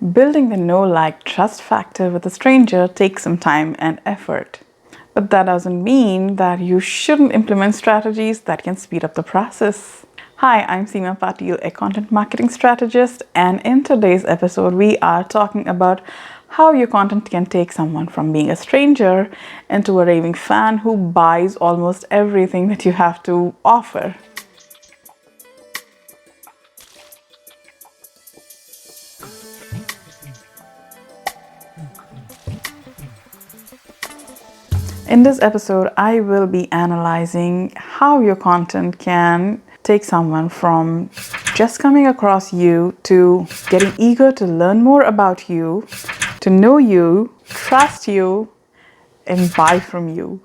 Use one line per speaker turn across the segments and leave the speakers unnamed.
Building the know, like, trust factor with a stranger takes some time and effort. But that doesn't mean that you shouldn't implement strategies that can speed up the process. Hi, I'm Seema Pateel, a content marketing strategist, and in today's episode, we are talking about how your content can take someone from being a stranger into a raving fan who buys almost everything that you have to offer. In this episode, I will be analyzing how your content can take someone from just coming across you to getting eager to learn more about you, to know you, trust you, and buy from you.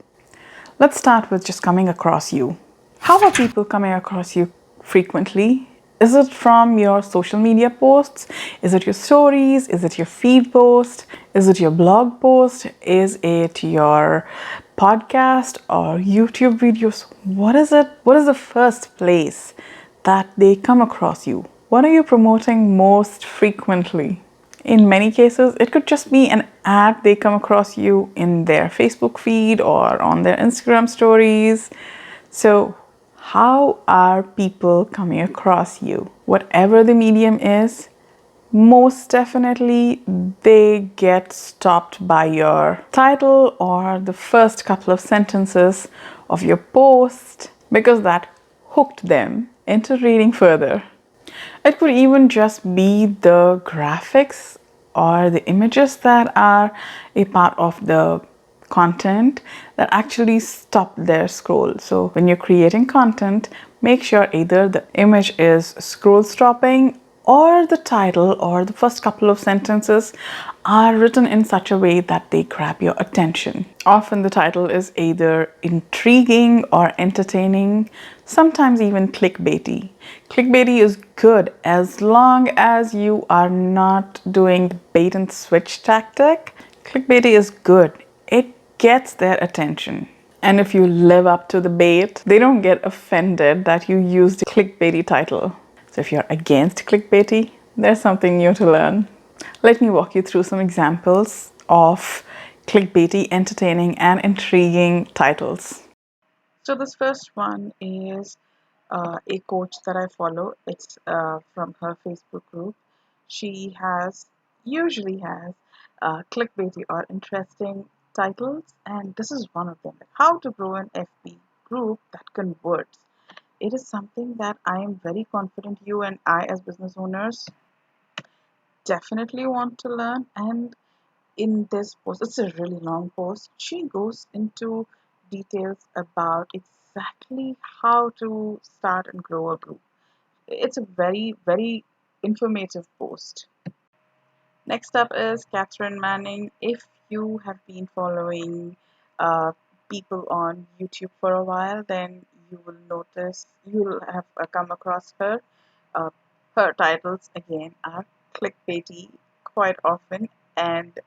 Let's start with just coming across you. How are people coming across you frequently? Is it from your social media posts? Is it your stories? Is it your feed post? Is it your blog post? Is it your podcast or YouTube videos? What is it? What is the first place that they come across you? What are you promoting most frequently? In many cases, it could just be an ad they come across you in their Facebook feed or on their Instagram stories. So, how are people coming across you? Whatever the medium is, most definitely they get stopped by your title or the first couple of sentences of your post because that hooked them into reading further. It could even just be the graphics or the images that are a part of the content that actually stop their scroll. So when you're creating content, make sure either the image is scroll stopping or the title or the first couple of sentences are written in such a way that they grab your attention. Often the title is either intriguing or entertaining, sometimes even clickbaity. Clickbaity is good as long as you are not doing the bait and switch tactic. Clickbaity is good. It gets their attention. And if you live up to the bait, they don't get offended that you used a clickbaity title. So if you're against clickbaity, there's something new to learn. Let me walk you through some examples of clickbaity, entertaining, and intriguing titles. So this first one is a coach that I follow. It's from her Facebook group. She usually has clickbaity or interesting titles, and this is one of them. How to grow an FB group that converts. It is something that I am very confident you and I, as business owners, definitely want to learn. And in this post, it's a really long post, she goes into details about exactly how to start and grow a group. It's a very, very informative post. Next up is Catherine Manning. If you have been following uh, people on YouTube for a while, then you'll have come across her. Uh, Her titles again are clickbaity quite often, and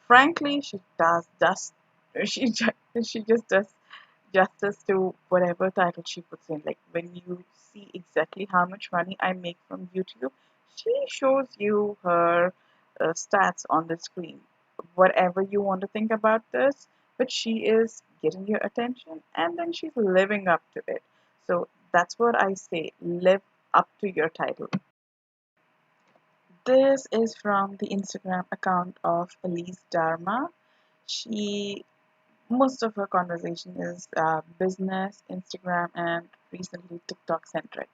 frankly, she just does justice to whatever title she puts in. Like when you see exactly how much money I make from YouTube, she shows you her stats on the screen. Whatever you want to think about this, but she is getting your attention and then she's living up to it. So that's what I say, live up to your title. This is from the Instagram account of Elise Dharma. She Most of her conversation is business, Instagram, and recently TikTok centric.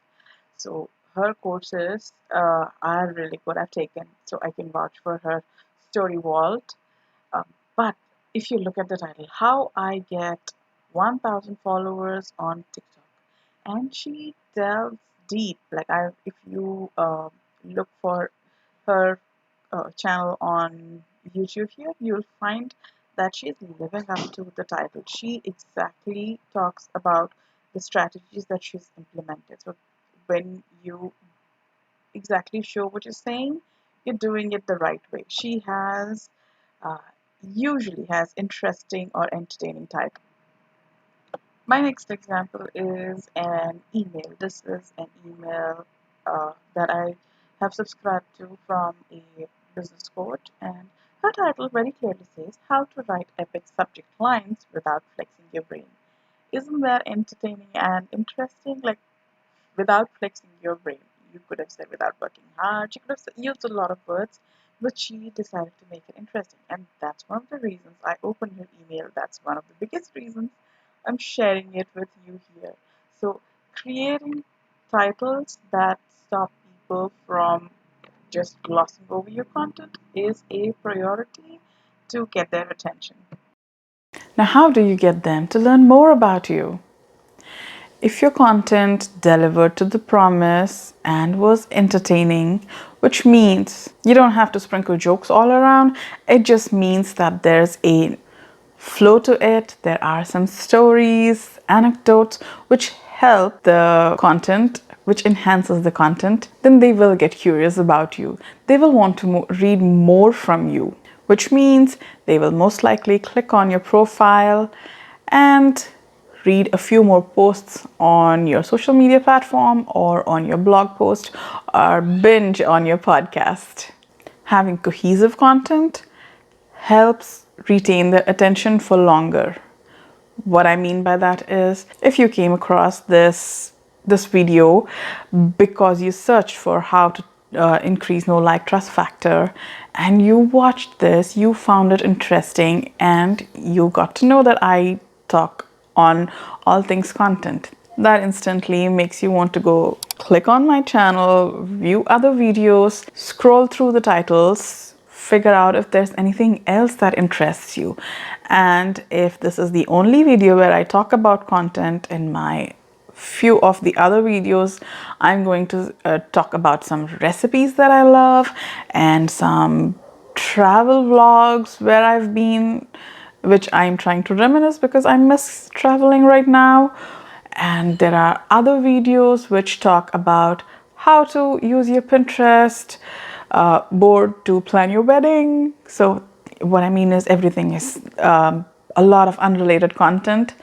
So her courses are really good. I've taken, so I can vouch for her story vault. Um, but if you look at the title, How I Get 1,000 Followers on TikTok, and she delves deep. If you look for her channel on YouTube here, you'll find that she's living up to the title. She exactly talks about the strategies that she's implemented. So when you exactly show what you're saying, you're doing it the right way. She has uh, usually has interesting or entertaining titles. My next example is an email. This is an email that I have subscribed to from a business quote, and her title very clearly says How to Write Epic Subject Lines Without Flexing Your Brain. Isn't that entertaining and interesting? Like, without flexing your brain. You could have said without working hard. She could have used a lot of words, but she decided to make it interesting. And that's one of the reasons I opened her email. That's one of the biggest reasons I'm sharing it with you here. So, creating titles that stop people from just glossing over your content is a priority to get their attention. Now, how do you get them to learn more about you? If your content delivered to the promise and was entertaining, which means you don't have to sprinkle jokes all around, it just means that there's a flow to it, there are some stories, anecdotes which help the content, which enhances the content, then they will get curious about you. They will want to read more from you, which means they will most likely click on your profile and read a few more posts on your social media platform or on your blog post or binge on your podcast. Having cohesive content helps retain their attention for longer. What I mean by that is if you came across this video because you searched for how to increase no like trust factor and you watched this, you found it interesting and you got to know that I talk on all things content. That instantly makes you want to go click on my channel, view other videos, scroll through the titles, figure out if there's anything else that interests you. And if this is the only video where I talk about content, in my few of the other videos I'm going to talk about some recipes that I love and some travel vlogs where I've been, which I'm trying to reminisce because I miss traveling right now. And there are other videos which talk about how to use your Pinterest board to plan your wedding. So what I mean is everything is a lot of unrelated content.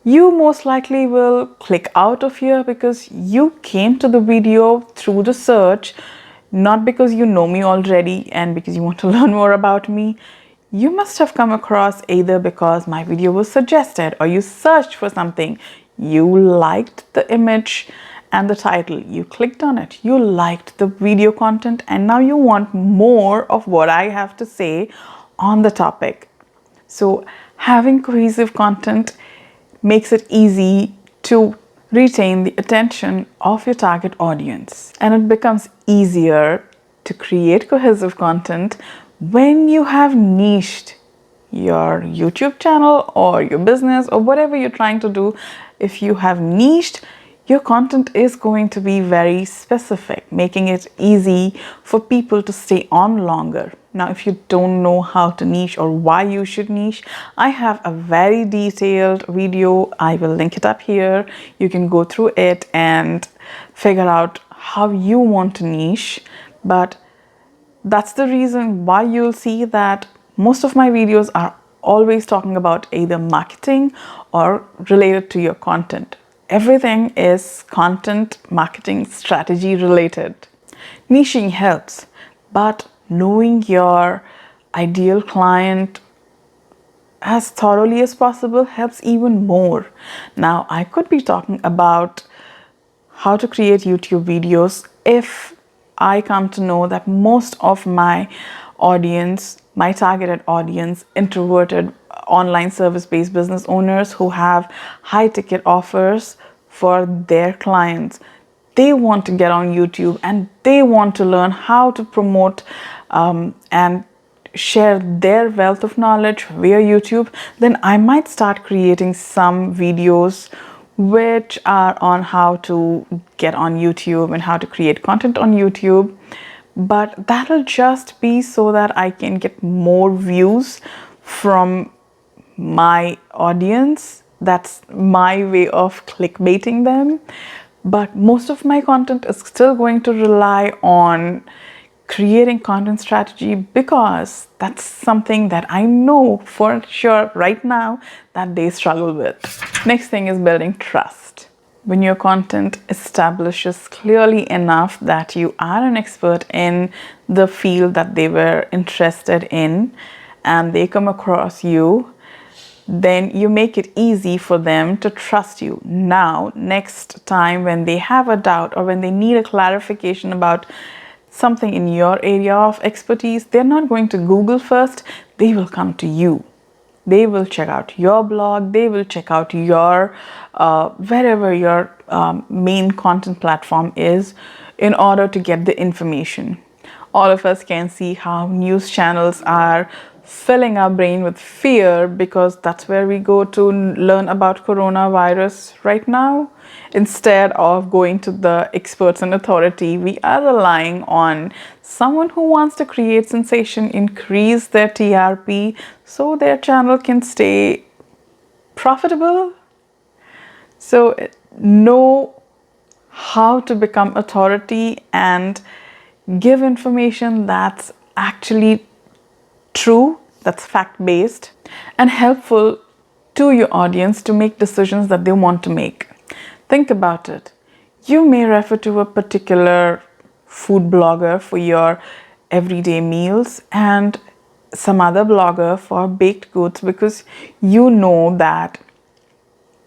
You most likely will click out of here because you came to the video through the search, not because you know me already and because you want to learn more about me. You must have come across either because my video was suggested or you searched for something. You liked the image and the title. You clicked on it. You liked the video content and now you want more of what I have to say on the topic. So having cohesive content makes it easy to retain the attention of your target audience. And it becomes easier to create cohesive content when you have niched your YouTube channel or your business or whatever you're trying to do. If you have niched, your content is going to be very specific, making it easy for people to stay on longer. Now, if you don't know how to niche or why you should niche, I have a very detailed video. I will link it up here. You can go through it and figure out how you want to niche. But that's the reason why you'll see that most of my videos are always talking about either marketing or related to your content. Everything is content marketing strategy related. Niching helps, but knowing your ideal client as thoroughly as possible helps even more. Now, I could be talking about how to create YouTube videos if I come to know that most of my audience, my targeted audience, introverted online service-based business owners who have high ticket offers for their clients, they want to get on YouTube and they want to learn how to promote and share their wealth of knowledge via YouTube, then I might start creating some videos which are on how to get on YouTube and how to create content on YouTube. But that'll just be so that I can get more views from my audience. That's my way of clickbaiting them. But most of my content is still going to rely on creating content strategy because that's something that I know for sure right now that they struggle with. Next thing is building trust. When your content establishes clearly enough that you are an expert in the field that they were interested in and they come across you, then you make it easy for them to trust you. Now, next time when they have a doubt or when they need a clarification about something in your area of expertise, they're not going to Google first, they will come to you. They will check out your blog, they will check out your wherever your main content platform is in order to get the information. All of us can see how news channels are filling our brain with fear because that's where we go to learn about coronavirus right now. Instead of going to the experts and authority, we are relying on someone who wants to create sensation, increase their TRP so their channel can stay profitable. So know how to become authority and give information that's actually true, that's fact based, and helpful to your audience to make decisions that they want to make. Think about it. You may refer to a particular food blogger for your everyday meals and some other blogger for baked goods because you know that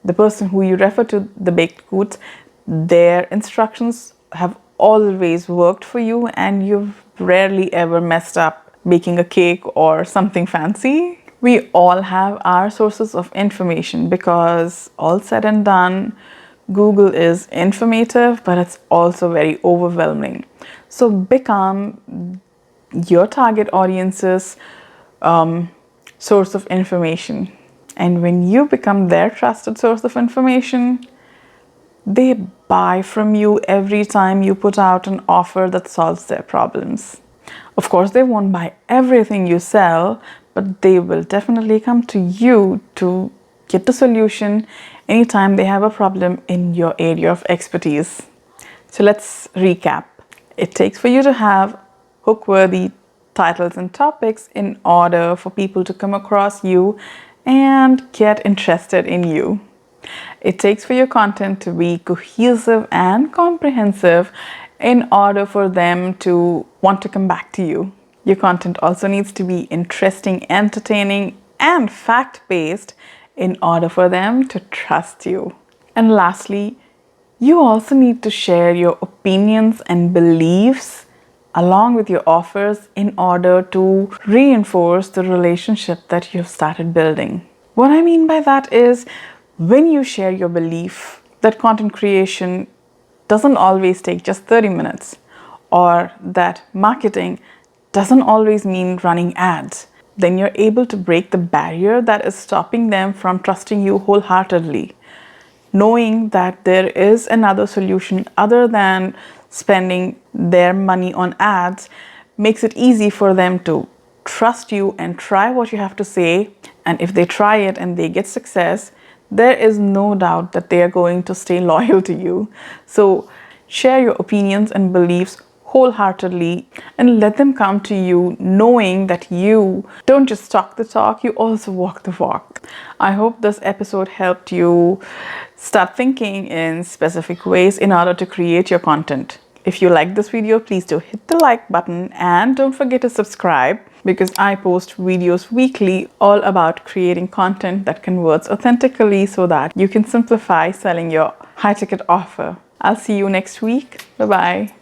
the person who you refer to the baked goods, their instructions have always worked for you and you've rarely ever messed up baking a cake or something fancy. We all have our sources of information because all said and done, Google is informative, but it's also very overwhelming. So become your target audience's source of information. And when you become their trusted source of information, they buy from you every time you put out an offer that solves their problems. Of course, they won't buy everything you sell, but they will definitely come to you to get the solution anytime they have a problem in your area of expertise. So let's recap. It takes for you to have hook-worthy titles and topics in order for people to come across you and get interested in you. It takes for your content to be cohesive and comprehensive in order for them to want to come back to you. Your content also needs to be interesting, entertaining, and fact-based in order for them to trust you. And lastly, you also need to share your opinions and beliefs along with your offers in order to reinforce the relationship that you've started building. What I mean by that is when you share your belief that content creation doesn't always take just 30 minutes or that marketing doesn't always mean running ads, then you're able to break the barrier that is stopping them from trusting you wholeheartedly. Knowing that there is another solution other than spending their money on ads makes it easy for them to trust you and try what you have to say. And if they try it and they get success, there is no doubt that they are going to stay loyal to you. So share your opinions and beliefs wholeheartedly and let them come to you knowing that you don't just talk the talk, you also walk the walk. I hope this episode helped you start thinking in specific ways in order to create your content. If you like this video, please do hit the like button and don't forget to subscribe because I post videos weekly all about creating content that converts authentically so that you can simplify selling your high ticket offer. I'll see you next week. Bye-bye.